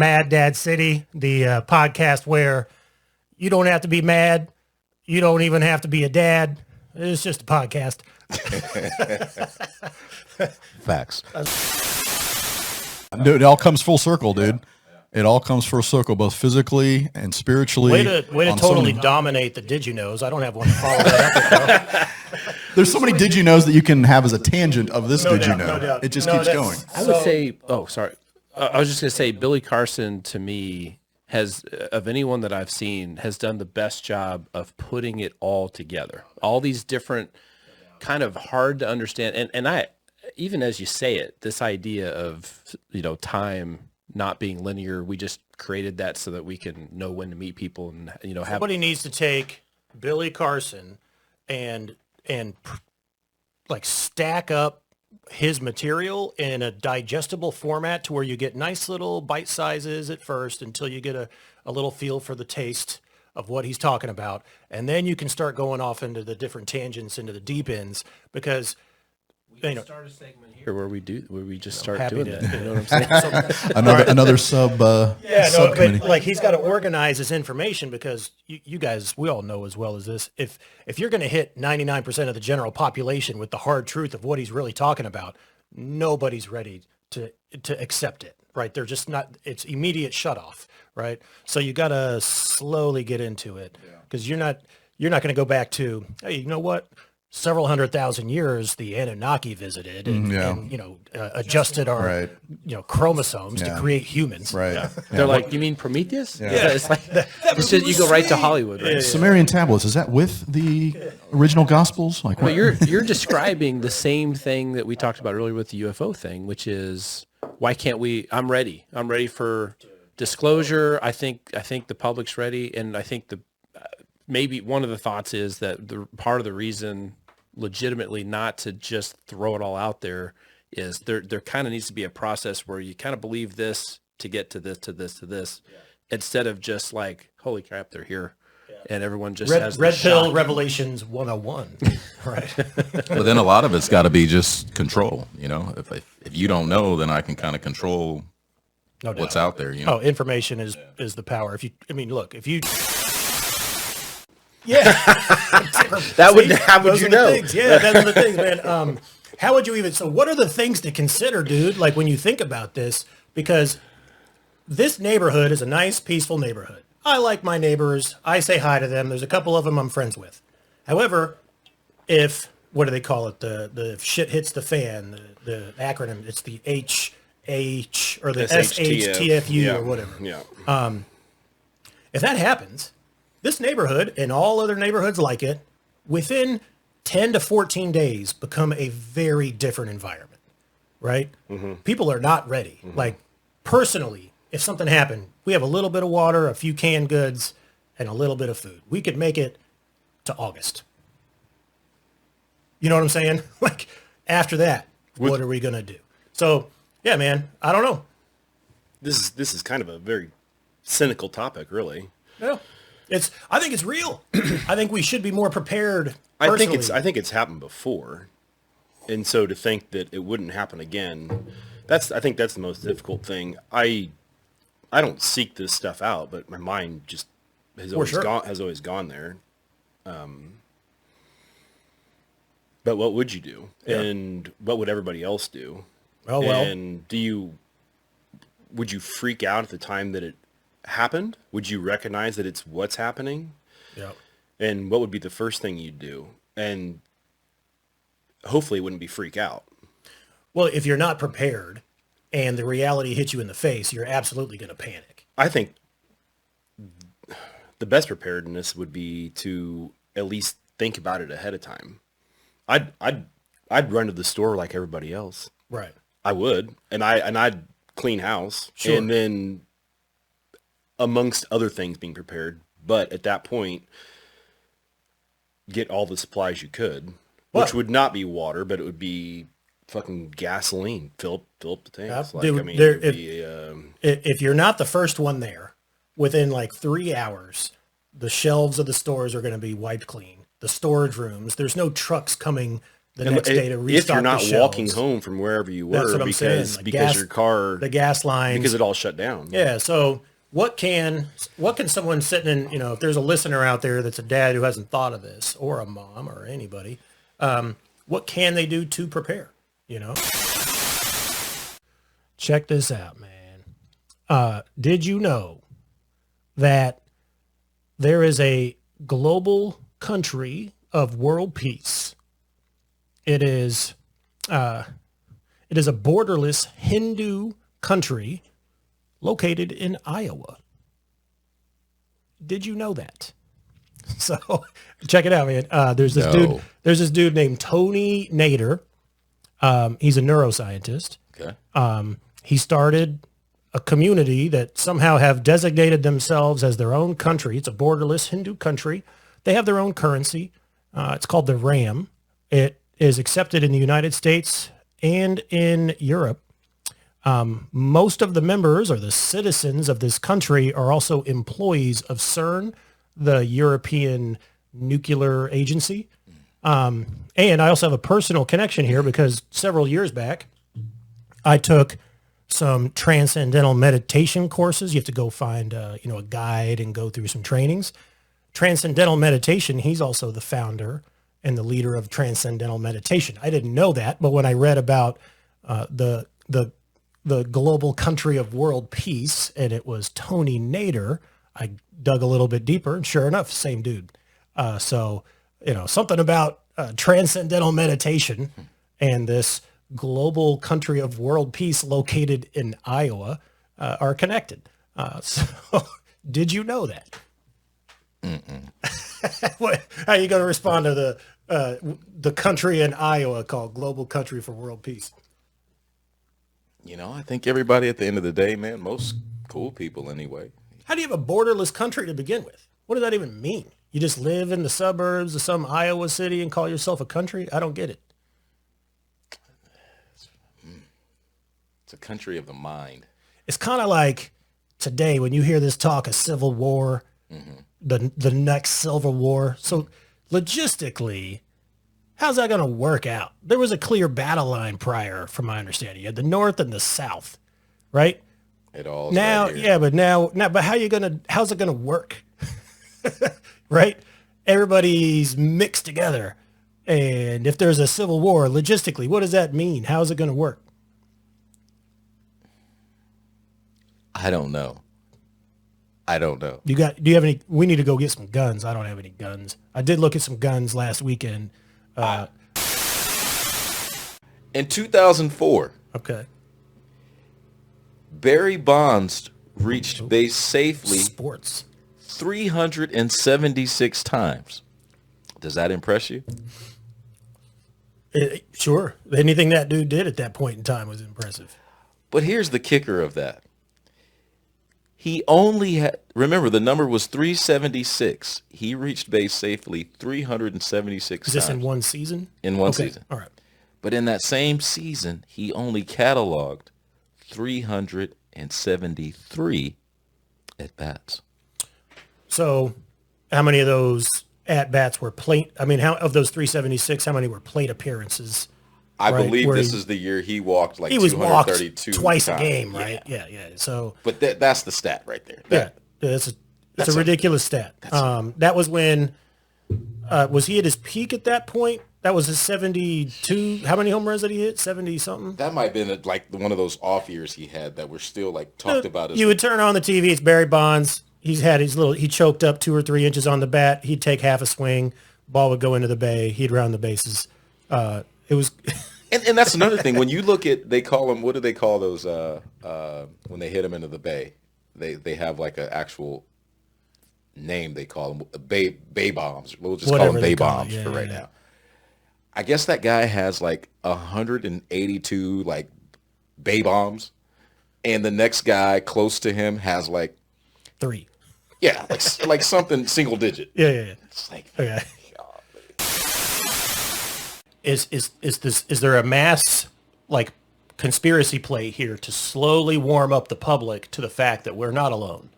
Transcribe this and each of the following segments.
Mad Dad City, the podcast where you don't have to be mad. You don't even have to be a dad. It's just a podcast. Facts. Dude, it all comes full circle, dude. It all comes full circle, both physically and spiritually. Way to totally dominate the Did You Knows. I don't have one to follow that up with. There's so many Did You Knows that you can have as a tangent of this Did You Know. No doubt. It just keeps going. I would say, sorry. I was just going to say Billy Carson, to me, has, of anyone that I've seen, has done the best job of putting it all together. All these different kind of hard to understand. And I, even as you say it, this idea of, time not being linear, we just created that so that we can know when to meet people and, have. Somebody needs to take Billy Carson and like stack up his material in a digestible format to where you get nice little bite sizes at first until you get a little feel for the taste of what he's talking about. And then you can start going off into the different tangents, into the deep ends, because we can start a segment here where we just start happy doing to- that. You know what I'm saying? Another subcommittee. But like he's got to organize his information because you guys, we all know as well as this, if you're going to hit 99% of the general population with the hard truth of what he's really talking about, nobody's ready to accept it, right? They're just not, it's immediate shut off, right? So you got to slowly get into it because you're not going to go back to, hey, you know what? Several 100,000 years, the Anunnaki visited and adjusted our chromosomes to create humans. Right. Yeah. They're like, you mean Prometheus? Yeah. It's like, it's just, you go right to Hollywood, right? Sumerian tablets, is that with the original Gospels? Like, But you're describing the same thing that we talked about earlier with the UFO thing, which is why can't we? I'm ready. I'm ready for disclosure. I think the public's ready, and I think maybe one of the thoughts is that the part of the reason, legitimately, not to just throw it all out there, is there kind of needs to be a process where you kind of believe this to get to this, to this, to this, instead of just like, holy crap, they're here. And everyone just has Red Pill shock. Revelations 101. Right. But then a lot of it's got to be just control. If you don't know, then I can kind of control No doubt. what's out there. Information is the power. If you That would, how would those you are the know? things. Yeah, those are the things, man. How would you even? So, what are the things to consider, dude? Like when you think about this, because this neighborhood is a nice, peaceful neighborhood. I like my neighbors. I say hi to them. There's a couple of them I'm friends with. However, what do they call it? The shit hits the fan. The acronym. It's the HH or the SHTFU or whatever. Yeah. If that happens, this neighborhood and all other neighborhoods like it, within 10 to 14 days, become a very different environment, right? Mm-hmm. People are not ready. Mm-hmm. Like, personally, if something happened, we have a little bit of water, a few canned goods, and a little bit of food. We could make it to August. You know what I'm saying? Like, after that, what are we going to do? So, yeah, man, I don't know. This is kind of a very cynical topic, really. Yeah. I think it's real. I think we should be more prepared. Personally. I think it's happened before, and so to think that it wouldn't happen again, I think that's the most difficult thing. I don't seek this stuff out, but my mind just has always gone there. But what would you do, and what would everybody else do? Oh well. And would you freak out at the time that it happened? Would you recognize that it's what's happening? Yeah. And what would be the first thing you'd do? And hopefully it wouldn't be freak out. Well, if you're not prepared and the reality hits you in the face, you're absolutely going to panic. I think the best preparedness would be to at least think about it ahead of time. I'd run to the store like everybody else. Right. I would. And I'd clean house. Sure. And then amongst other things being prepared, but at that point, get all the supplies you could, which would not be water, but it would be fucking gasoline. Fill up the tanks. If you're not the first one there, within like 3 hours, the shelves of the stores are going to be wiped clean. The storage rooms, there's no trucks coming the next day to restock if you're not the walking shelves. home from wherever you That's were what I'm saying. because Like because your car the gas lines, because it all shut down. yeah. So what can someone sitting in, if there's a listener out there that's a dad who hasn't thought of this, or a mom or anybody, what can they do to prepare? Check this out, man. Did you know that there is a global country of world peace? It is a borderless Hindu country located in Iowa. Did you know that? So check it out, man. There's this dude named Tony Nader. He's a neuroscientist. Okay. He started a community that somehow have designated themselves as their own country. It's a borderless Hindu country. They have their own currency. It's called the RAM. It is accepted in the United States and in Europe. Most of the members or the citizens of this country are also employees of CERN, the European Nuclear Agency. And I also have a personal connection here because several years back, I took some transcendental meditation courses. You have to go find, a guide and go through some trainings. Transcendental meditation, he's also the founder and the leader of Transcendental Meditation. I didn't know that, but when I read about the global country of world peace, and it was Tony Nader, I dug a little bit deeper, and sure enough, same dude. So something about Transcendental Meditation and this global country of world peace located in Iowa are connected. So did you know that? How are you going to respond to the country in Iowa called Global Country for World Peace? I think everybody at the end of the day, man, most cool people anyway. How do you have a borderless country to begin with? What does that even mean? You just live in the suburbs of some Iowa city and call yourself a country? I don't get it. It's a country of the mind. It's kind of like today when you hear this talk of civil war, the next civil war. So logistically, how's that going to work out? There was a clear battle line prior, from my understanding. You had the North and the South, right? It all Now, right here. yeah, but but how's it going to work? Right? Everybody's mixed together. And if there's a civil war, logistically, what does that mean? How's it going to work? I don't know. Do you have any? We need to go get some guns. I don't have any guns. I did look at some guns last weekend. In 2004, Okay. Barry Bonds reached base safely Sports. 376 times. Does that impress you? Sure. Anything that dude did at that point in time was impressive. But here's the kicker of that. He only had, remember, the number was 376. He reached base safely 376 Is this times. in one season? In one Okay. season. All right. But in that same season, he only cataloged 373 at-bats. So how many of those at-bats were plate? I mean, how of those 376, how many were plate appearances? I Right, believe where this he- is the year he walked like He was walked 232 twice a times. game, right? Yeah. So But that's the stat right there. yeah, that's a ridiculous stat. That was when, was he at his peak at that point? That was his 72. How many home runs did he hit? 70 something? That might have been like one of those off years he had that were still like talked about as You would turn on the TV. It's Barry Bonds. He choked up 2 or 3 inches on the bat. He'd take half a swing. Ball would go into the bay. He'd round the bases. It was. And that's another thing. When you look at, they call them, what do they call those when they hit them into the bay? They have like an actual name they call them, bay bombs. We'll just Whatever call them they bay call it. bombs Yeah, for right yeah. now. I guess that guy has like 182 like bay bombs, and the next guy close to him has like 3. yeah, like something single digit. Yeah. It's like Okay. Is there a mass like conspiracy play here to slowly warm up the public to the fact that we're not alone,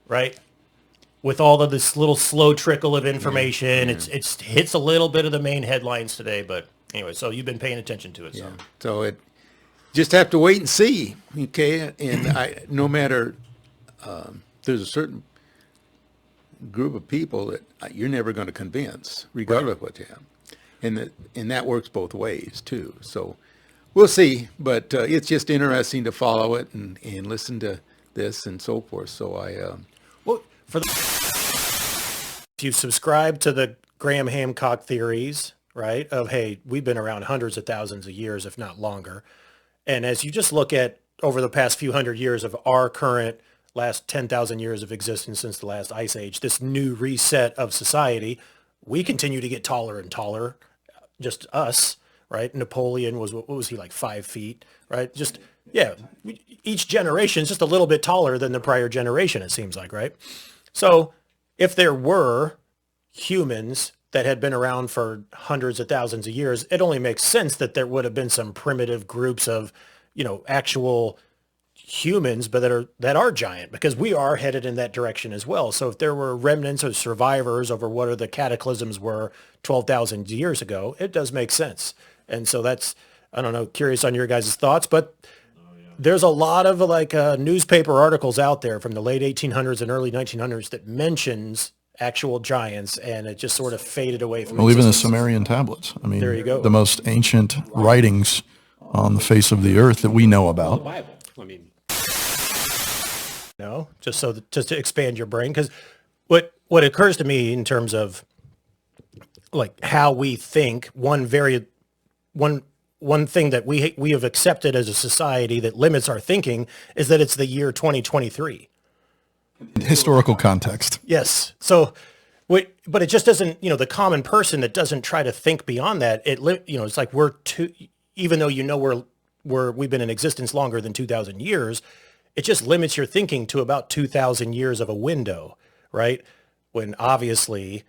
right? With all of this little slow trickle of information, it's hits a little bit of the main headlines today, but Anyway, so you've been paying attention to it. So. Yeah. So it just have to wait and see. Okay, and no matter there's a certain group of people that you're never going to convince, regardless of what you have, and that works both ways too. So we'll see, but it's just interesting to follow it and listen to this and so forth. So Well, if you subscribe to the Graham Hancock theories, right, of, hey, we've been around hundreds of thousands of years, if not longer. And as you just look at over the past few hundred years of our current last 10,000 years of existence since the last ice age, this new reset of society, we continue to get taller and taller, just us, right? Napoleon was, what was he, like 5 feet, right? Just, yeah, each generation is just a little bit taller than the prior generation, it seems like, right? So if there were humans that had been around for hundreds of thousands of years, it only makes sense that there would have been some primitive groups of, actual humans, but that are giant, because we are headed in that direction as well. So if there were remnants of survivors over what are the cataclysms were 12,000 years ago, it does make sense. And so that's, I don't know, curious on your guys' thoughts, but there's a lot of newspaper articles out there from the late 1800s and early 1900s that mentions actual giants, and it just sort of faded away from Well, even the existence. Sumerian tablets. I mean, There you go. the most ancient writings on the face of the earth that we know about. Bible. I mean, No, just to expand your brain, because what occurs to me in terms of like how we think, one thing that we have accepted as a society that limits our thinking is that it's the year 2023. Historical context. Yes. So, but it just doesn't, the common person that doesn't try to think beyond that, it's like even though we've been in existence longer than 2,000 years, it just limits your thinking to about 2,000 years of a window, right? When obviously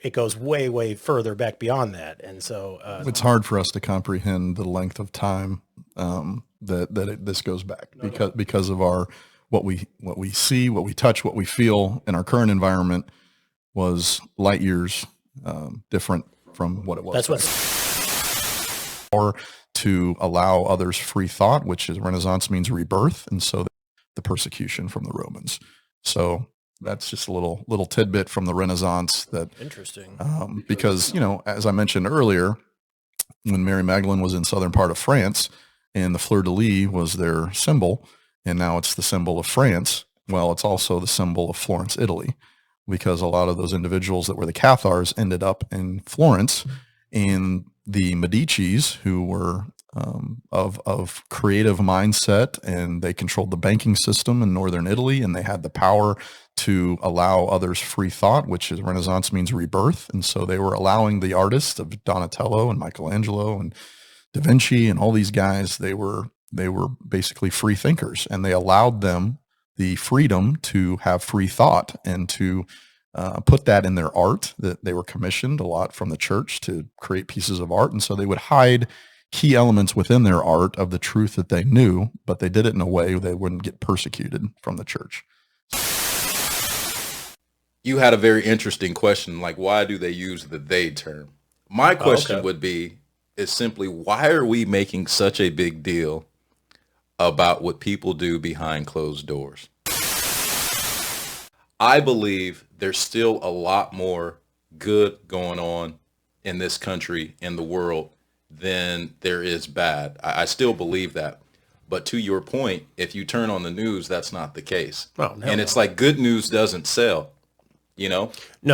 it goes way, way further back beyond that. And so It's hard for us to comprehend the length of time this goes back because of our what we see, what we touch, what we feel in our current environment was light years different from what it was. that's back what's or to allow others free thought, which is Renaissance means rebirth, and so the persecution from the Romans. So that's just a little tidbit from the Renaissance that interesting. because as I mentioned earlier, when Mary Magdalene was in southern part of France and the fleur-de-lis was their symbol, and now it's the symbol of France, well, it's also the symbol of Florence, Italy, because a lot of those individuals that were the Cathars ended up in Florence, and the Medicis, who were of creative mindset, and they controlled the banking system in northern Italy, and they had the power to allow others free thought, which is Renaissance means rebirth. And so they were allowing the artists of Donatello and Michelangelo and Da Vinci and all these guys, they were basically free thinkers, and they allowed them the freedom to have free thought and to put that in their art. That they were commissioned a lot from the church to create pieces of art. And so they would hide key elements within their art of the truth that they knew, but they did it in a way they wouldn't get persecuted from the church. You had a very interesting question, like why do they use the they term? My question is simply, why are we making such a big deal about what people do behind closed doors? I believe there's still a lot more good going on in this country, in the world, than there is bad. I still believe that. But to your point, if you turn on the news, that's not the case. Oh, no, and it's like good news doesn't sell, No,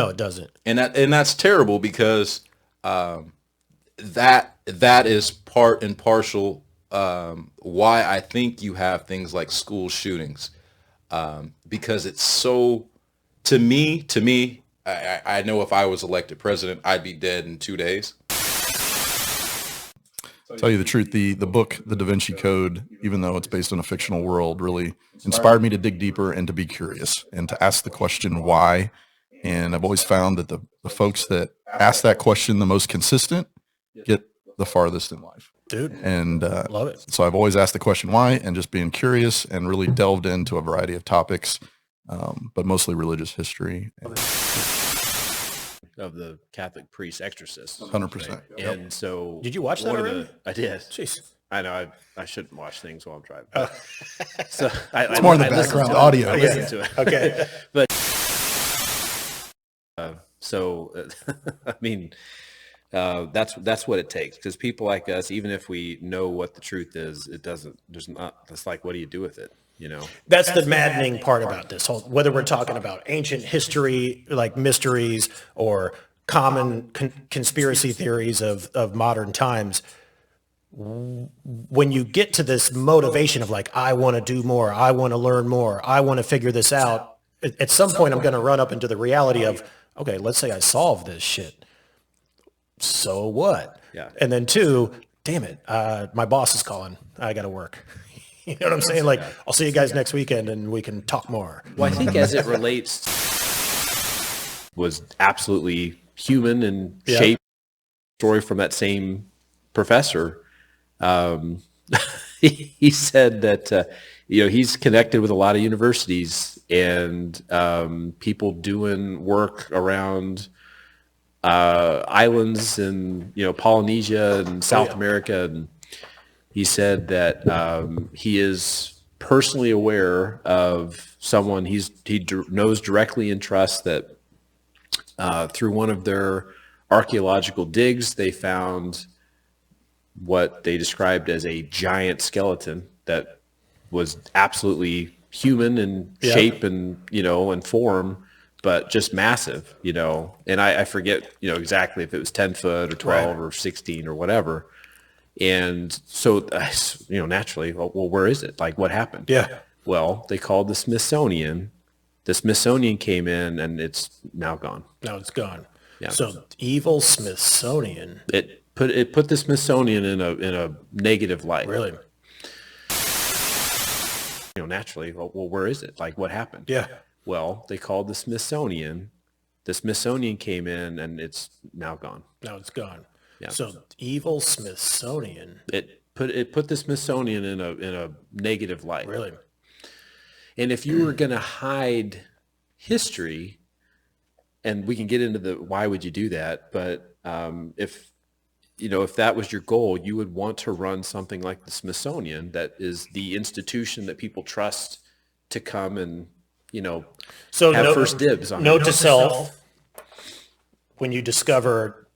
it doesn't. and that's terrible because that is part and parcel why I think you have things like school shootings, because it's so, to me, I know if I was elected president, I'd be dead in 2 days. Tell you the truth, the book, The Da Vinci Code, even though it's based on a fictional world, really inspired me to dig deeper and to be curious and to ask the question why. And I've always found that the folks that ask that question the most consistent get the farthest in life. Dude, And love it. so I've always asked the question why, and just being curious and really delved into a variety of topics, but mostly religious history. of the Catholic priest exorcist. 100%. And so, Did you watch that one of already? I did. Jeez. I know I shouldn't watch things while I'm driving. So It's more in the listened background to it. audio. I listened to it. Okay. But I mean, that's what it takes, because people like us, even if we know what the truth is, it's like, what do you do with it? You know? That's the maddening part about this whole, whether we're talking about ancient history, like mysteries, or common conspiracy theories of modern times. When you get to this motivation of like, I want to do more, I want to learn more, I want to figure this out, at some point I'm going to run up into the reality of, okay, let's say I solve this shit. So what? Yeah. And then two, damn it, my boss is calling. I got to work. You know what I'm saying? Like, I'll see you guys next weekend and we can talk more. Well, I think as it relates, was absolutely human and Yeah. shaped story from that same professor. He said that, he's connected with a lot of universities and people doing work around islands in, Polynesia and South America. And he said that he is personally aware of someone he knows directly and trusts that through one of their archaeological digs, they found what they described as a giant skeleton that was absolutely human in shape and, and form, but just massive, and I forget, exactly if it was 10 foot or 12 or 16 or whatever. And so, naturally, well, where is it? Like, what happened? Yeah. Well, they called the Smithsonian. The Smithsonian came in and it's now gone. Now it's gone. Yeah. So evil Smithsonian. It put the Smithsonian in a negative light. Really? Naturally, well, where is it? Like, what happened? Yeah. Well, they called the Smithsonian. The Smithsonian came in and it's now gone. Now it's gone. Yeah. So evil Smithsonian. It put the Smithsonian in a negative light. Really? And if you were going to hide history, and we can get into the why would you do that, but if that was your goal, you would want to run something like the Smithsonian, that is the institution that people trust to come and So have first dibs on. Note to self: when you discover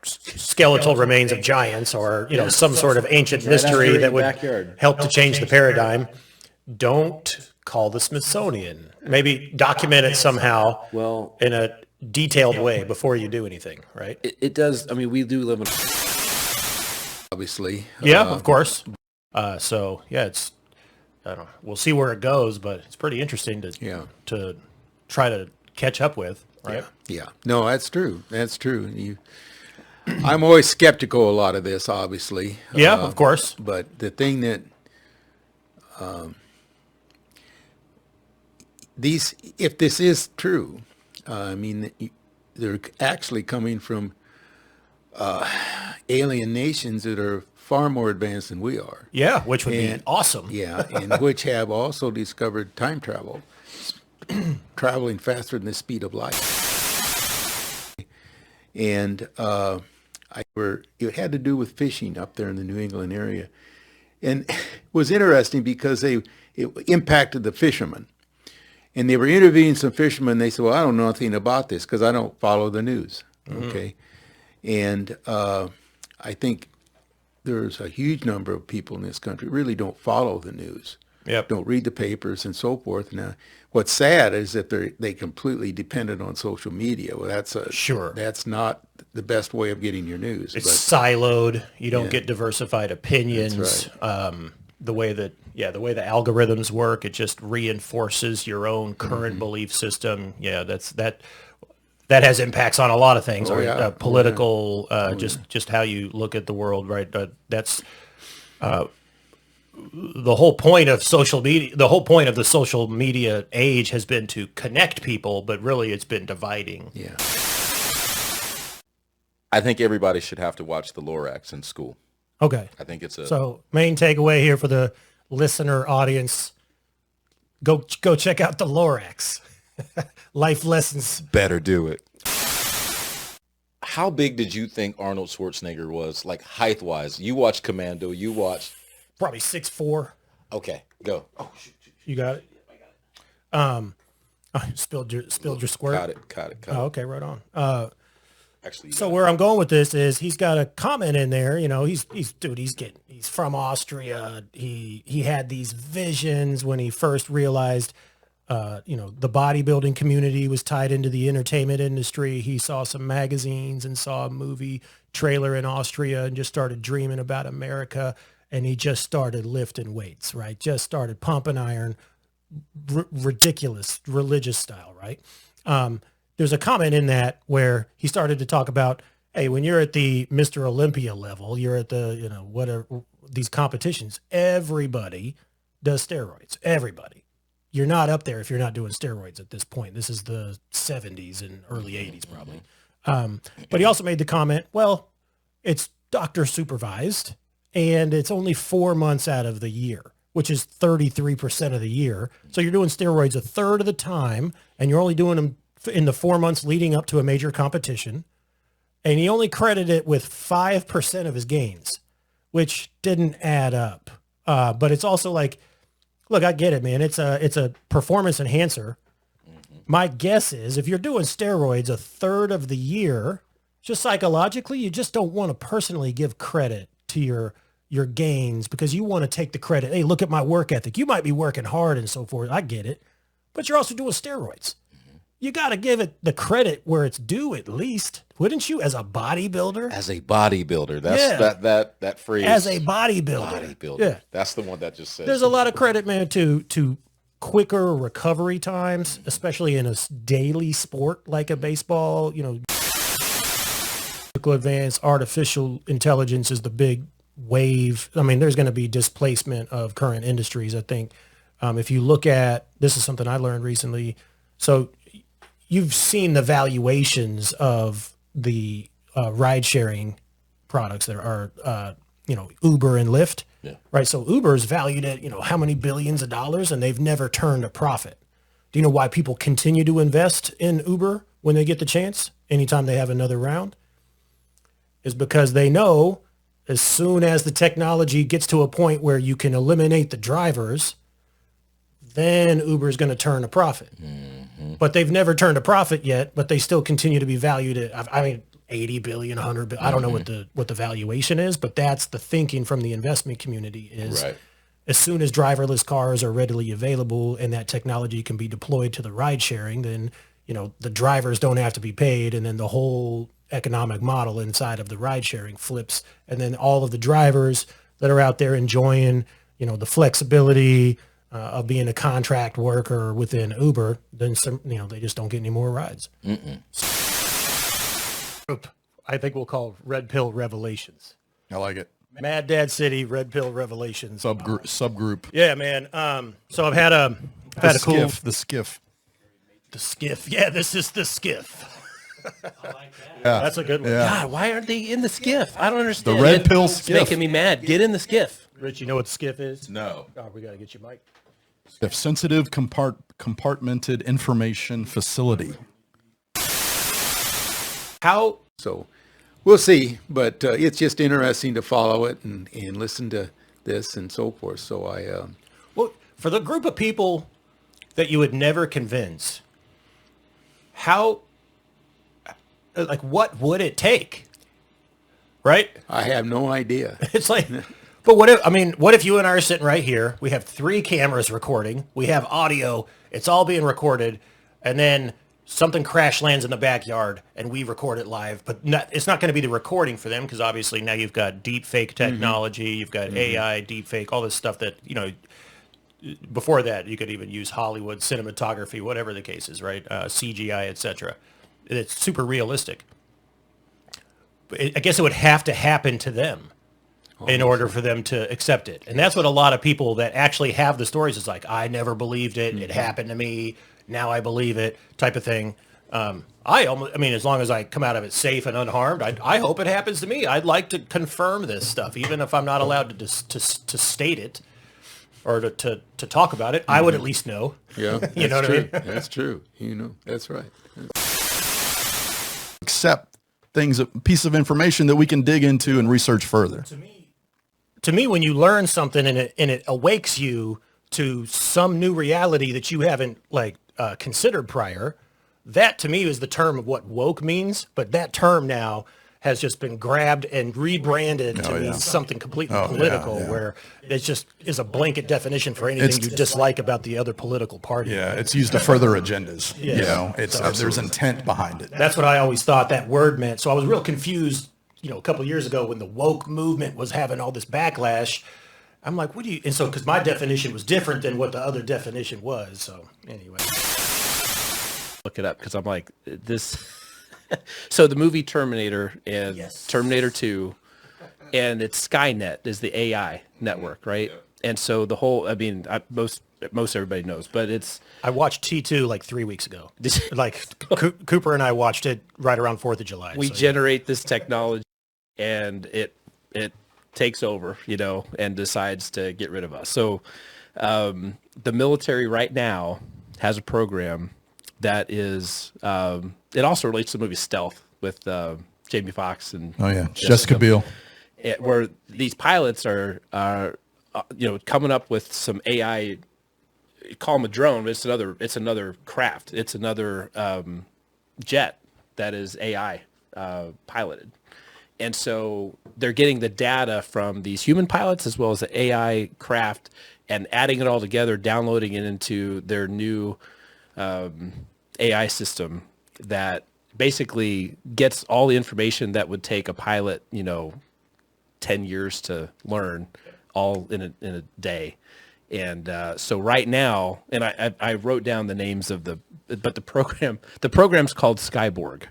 skeletal remains of giants, or some sort of ancient mystery your that would backyard. help to change the paradigm, don't call the Smithsonian. Maybe document it somehow. Well, in a detailed way before you do anything, right? it does. I mean, we do live in. Obviously. Yeah, of course. So yeah, I don't know. We'll see where it goes, but it's pretty interesting to try to catch up with, right? Yeah. No, that's true. That's true. I'm always skeptical of a lot of this, obviously. Yeah, of course. But the thing that if this is true, they're actually coming from alien nations that are far more advanced than we are. Yeah, which would be And- awesome. Yeah, and which have also discovered time travel, traveling faster than the speed of light. And it had to do with fishing up there in the New England area. And it was interesting because it impacted the fishermen. And they were interviewing some fishermen. They said, well, I don't know anything about this because I don't follow the news. Okay. And I think there's a huge number of people in this country really don't follow the news. Yep. Don't read the papers and so forth. Now, what's sad is that they completely dependent on social media. Well, that's not the best way of getting your news. It's siloed. You don't Yeah. get diversified opinions. That's The way the algorithms work, it just reinforces your own current belief system. Yeah, that has impacts on a lot of things. Oh, right? yeah. Political, just how you look at the world, right? That's the whole point of social media. The whole point of the social media age has been to connect people, but really it's been dividing. Yeah. I think everybody should have to watch the Lorax in school. Okay. I think it's a So main takeaway here for the listener audience, go check out the Lorax. Life lessons. better do it. how big did you think Arnold Schwarzenegger was, like height-wise? You watched Commando. You watched. Probably 6'4". Okay, go. Oh, shoot. You got it? Spilled your squirt. Caught it. Oh, okay, right on. Actually, So where I'm going with this is he's got a comment in there. You know, he's from Austria. He had these visions when he first realized, the bodybuilding community was tied into the entertainment industry. He saw some magazines and saw a movie trailer in Austria and just started dreaming about America. And he just started lifting weights, right? Just started pumping iron, ridiculous religious style, right? There's a comment in that where he started to talk about, hey, when you're at the Mr. Olympia level, you're at the, whatever, these competitions, everybody does steroids. Everybody. You're not up there if you're not doing steroids at this point. This is the 70s and early 80s probably. But he also made the comment, well, it's doctor supervised and it's only 4 months out of the year, which is 33% of the year. So you're doing steroids a third of the time and you're only doing them in the 4 months leading up to a major competition. And he only credited it with 5% of his gains, which didn't add up. But it's also like, look, I get it, man. It's a performance enhancer. My guess is if you're doing steroids a third of the year, just psychologically, you just don't want to personally give credit to your gains because you want to take the credit. Hey, look at my work ethic. You might be working hard and so forth. I get it. But you're also doing steroids. You got to give it the credit where it's due at least. Wouldn't you, as a bodybuilder? As a bodybuilder. That's that phrase. As a bodybuilder. Bodybuilder. Yeah. That's the one that just says. There's a lot of credit, man, to quicker recovery times, especially in a daily sport like a baseball. Advanced artificial intelligence is the big wave. I mean, there's going to be displacement of current industries. I think if you look at, this is something I learned recently. So you've seen the valuations of the ride sharing products that are, Uber and Lyft, right? So Uber is valued at, how many billions of dollars, and they've never turned a profit. Do you know why people continue to invest in Uber when they get the chance, anytime they have another round? Is because they know as soon as the technology gets to a point where you can eliminate the drivers, then Uber is going to turn a profit. Mm-hmm. But they've never turned a profit yet, but they still continue to be valued at, 80 billion, 100 billion. I don't know what the valuation is, but that's the thinking from the investment community is right. As soon as driverless cars are readily available and that technology can be deployed to the ride sharing, then, the drivers don't have to be paid. And then the whole economic model inside of the ride sharing flips. And then all of the drivers that are out there enjoying, the flexibility of being a contract worker within Uber, then they just don't get any more rides. I think we'll call Red Pill Revelations. I like it. Mad Dad City, Red Pill Revelations. Subgroup. Yeah, man. So I've had a cool The skiff. the skiff. Yeah, this is the skiff. Yeah. That's a good one. Yeah. God, why aren't they in the skiff? I don't understand. The red pill It's skiff. making me mad. Get in the skiff. Rich, you know what the skiff is? No. Oh, we got to get your mic. Skiff. Sensitive compartmented information facility. How? So we'll see, but it's just interesting to follow it and listen to this and so forth. So Well, for the group of people that you would never convince, what would it take? Right? I have no idea. It's like, but what if you and I are sitting right here, we have 3 cameras recording, we have audio, it's all being recorded, and then something crash lands in the backyard and we record it live, but it's not going to be the recording for them because obviously now you've got deep fake technology, you've got AI, deep fake, all this stuff that, before that you could even use Hollywood cinematography, whatever the case is, right? CGI, etc. It's super realistic. But I guess it would have to happen to them in order for them to accept it. And that's what a lot of people that actually have the stories is like, I never believed it. It happened to me. Now I believe it type of thing. As long as I come out of it safe and unharmed, I hope it happens to me. I'd like to confirm this stuff, even if I'm not allowed to state it or to talk about it. I would at least know. Yeah, You know what I mean? That's true. That's right. Accept things, piece of information that we can dig into and research further. To me, when you learn something and it awakes you to some new reality that you haven't considered prior, that to me is the term of what woke means. But that term now has just been grabbed and rebranded to mean something completely political, where it just is a blanket definition for anything you dislike about the other political party. Yeah, it's used to further agendas. You know, it's there's intent behind it. That's what I always thought that word meant. So I was real confused, a couple of years ago when the woke movement was having all this backlash. I'm like, what do you, and so, because my definition was different than what the other definition was. So anyway. Look it up because I'm like, this. So the movie Terminator and Terminator 2 and it's Skynet is the AI network, right? Yeah. And so the whole, I mean, most everybody knows, but it's. I watched T2 like 3 weeks ago. Cooper and I watched it right around 4th of July. We generate this technology and it takes over, and decides to get rid of us. So the military right now has a program that is, it also relates to the movie Stealth with Jamie Foxx and Jessica Biel, where these pilots are coming up with some AI. You call them a drone, but it's another craft. It's another jet that is AI piloted. And so they're getting the data from these human pilots as well as the AI craft and adding it all together, downloading it into their new AI system that basically gets all the information that would take a pilot, 10 years to learn, all in a day. And so right now, and I wrote down the names of but the program's called Skyborg.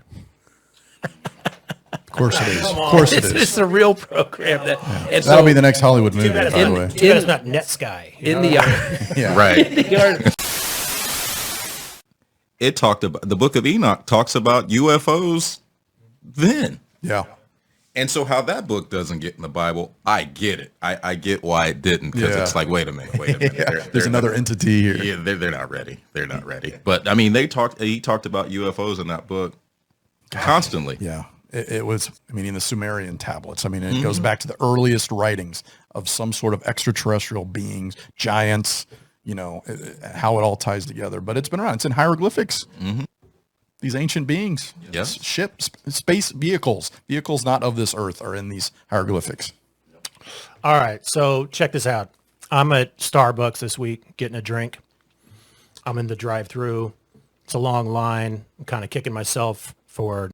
Of course it is. Of course it is. It's a real program. That'll be the next Hollywood movie, by the way. Too bad it's not NetSky. Right. It talked about, the Book of Enoch talks about UFOs then. Yeah. And so how that book doesn't get in the Bible, I get it. I get why it didn't, because it's like, wait a minute. There's another entity here. Yeah, they're not ready. They're not ready. But I mean, he talked about UFOs in that book constantly. Yeah. It was, in the Sumerian tablets. It goes back to the earliest writings of some sort of extraterrestrial beings, giants, how it all ties together. But it's been around. It's in hieroglyphics. Mm-hmm. These ancient beings, ships, space vehicles not of this earth are in these hieroglyphics. All right. So check this out. I'm at Starbucks this week getting a drink. I'm in the drive-thru. It's a long line. I'm kind of kicking myself for